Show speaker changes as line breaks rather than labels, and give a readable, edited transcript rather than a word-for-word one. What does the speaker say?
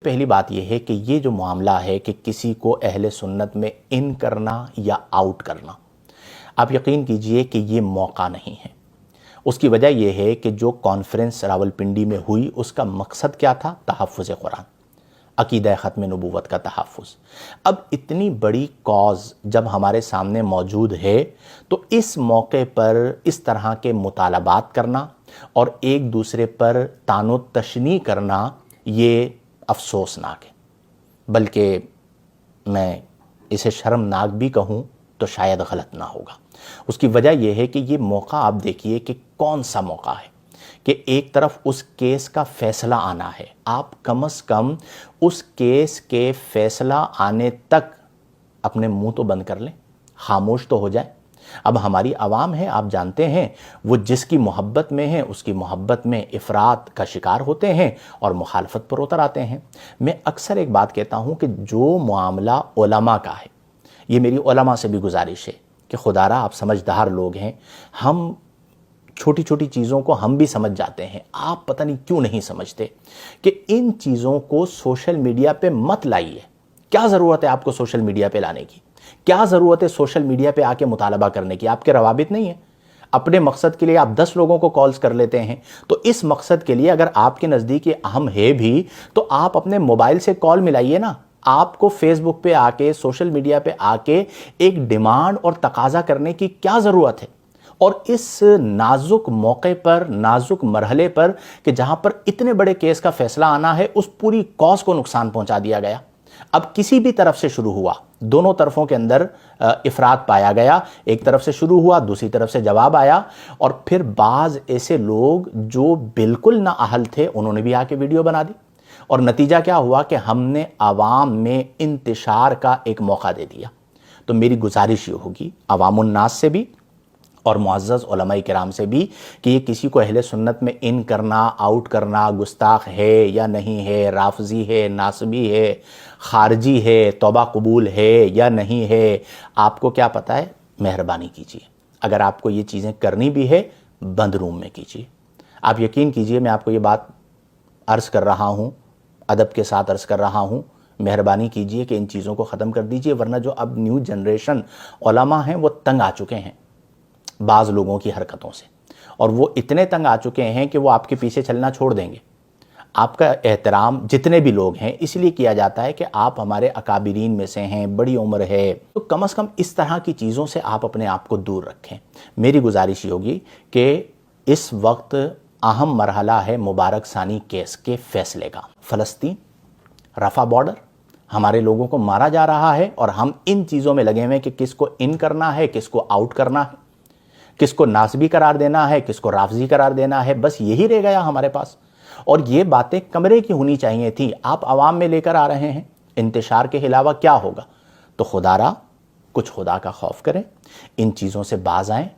پہلی بات یہ ہے کہ یہ جو معاملہ ہے کہ کسی کو اہل سنت میں ان کرنا یا آؤٹ کرنا، آپ یقین کیجئے کہ یہ موقع نہیں ہے۔ اس کی وجہ یہ ہے کہ جو کانفرنس راولپنڈی میں ہوئی اس کا مقصد کیا تھا؟ تحفظ قرآن، عقیدہ ختم نبوت کا تحفظ۔ اب اتنی بڑی کاز جب ہمارے سامنے موجود ہے تو اس موقع پر اس طرح کے مطالبات کرنا اور ایک دوسرے پر طعن و تشنیع کرنا یہ افسوسناک ہے، بلکہ میں اسے شرمناک بھی کہوں تو شاید غلط نہ ہوگا۔ اس کی وجہ یہ ہے کہ یہ موقع آپ دیکھیے کہ کون سا موقع ہے کہ ایک طرف اس کیس کا فیصلہ آنا ہے، آپ کم از کم اس کیس کے فیصلہ آنے تک اپنے منہ تو بند کر لیں، خاموش تو ہو جائیں۔ اب ہماری عوام ہے، آپ جانتے ہیں، وہ جس کی محبت میں ہے اس کی محبت میں افراط کا شکار ہوتے ہیں اور مخالفت پر اتر آتے ہیں۔ میں اکثر ایک بات کہتا ہوں کہ جو معاملہ علماء کا ہے، یہ میری علماء سے بھی گزارش ہے کہ خدا را آپ سمجھدار لوگ ہیں، ہم چھوٹی چھوٹی چیزوں کو ہم بھی سمجھ جاتے ہیں، آپ پتہ نہیں کیوں نہیں سمجھتے کہ ان چیزوں کو سوشل میڈیا پہ مت لائیے۔ کیا ضرورت ہے آپ کو سوشل میڈیا پہ لانے کی؟ کیا ضرورت ہے سوشل میڈیا پہ آ کے مطالبہ کرنے کی؟ آپ کے روابط نہیں ہیں؟ اپنے مقصد کے لیے آپ 10 لوگوں کو کالز کر لیتے ہیں، تو اس مقصد کے لیے اگر آپ کے نزدیک یہ اہم ہے بھی تو آپ اپنے موبائل سے کال ملائیے نا۔ آپ کو فیس بک پہ آ کے، سوشل میڈیا پہ آ کے ایک ڈیمانڈ اور تقاضا کرنے کی کیا ضرورت ہے؟ اور اس نازک موقع پر، نازک مرحلے پر کہ جہاں پر اتنے بڑے کیس کا فیصلہ آنا ہے، اس پوری کاز کو نقصان پہنچا دیا گیا۔ اب کسی بھی طرف سے شروع ہوا، دونوں طرفوں کے اندر افراط پایا گیا، ایک طرف سے شروع ہوا، دوسری طرف سے جواب آیا، اور پھر بعض ایسے لوگ جو بالکل نہ اہل تھے انہوں نے بھی آ کے ویڈیو بنا دی، اور نتیجہ کیا ہوا کہ ہم نے عوام میں انتشار کا ایک موقع دے دیا۔ تو میری گزارش یہ ہوگی عوام الناس سے بھی اور معزز علماء کرام سے بھی کہ یہ کسی کو اہل سنت میں ان کرنا، آؤٹ کرنا گستاخ ہے یا نہیں ہے، رافضی ہے، ناصبی ہے، خارجی ہے، توبہ قبول ہے یا نہیں ہے، آپ کو کیا پتہ ہے؟ مہربانی کیجیے، اگر آپ کو یہ چیزیں کرنی بھی ہے بند روم میں کیجیے۔ آپ یقین کیجیے میں آپ کو یہ بات عرض کر رہا ہوں، ادب کے ساتھ عرض کر رہا ہوں، مہربانی کیجیے کہ ان چیزوں کو ختم کر دیجیے، ورنہ جو اب نیو جنریشن علماء ہیں وہ تنگ آ چکے ہیں بعض لوگوں کی حرکتوں سے، اور وہ اتنے تنگ آ چکے ہیں کہ وہ آپ کے پیچھے چلنا چھوڑ دیں گے۔ آپ کا احترام جتنے بھی لوگ ہیں اس لیے کیا جاتا ہے کہ آپ ہمارے اکابرین میں سے ہیں، بڑی عمر ہے، تو کم از کم اس طرح کی چیزوں سے آپ اپنے آپ کو دور رکھیں۔ میری گزارش یہ ہوگی کہ اس وقت اہم مرحلہ ہے مبارک ثانی کیس کے فیصلے کا۔ فلسطین، رفح بارڈر، ہمارے لوگوں کو مارا جا رہا ہے اور ہم ان چیزوں میں لگے ہوئے ہیں کہ کس کو ان کرنا ہے، کس کو آؤٹ کرنا ہے، کس کو ناسبی قرار دینا ہے، کس کو رافضی قرار دینا ہے، بس یہی رہ گیا ہمارے پاس۔ اور یہ باتیں کمرے کی ہونی چاہیے تھی، آپ عوام میں لے کر آ رہے ہیں، انتشار کے علاوہ کیا ہوگا؟ تو خدا را کچھ خدا کا خوف کریں، ان چیزوں سے باز آئیں۔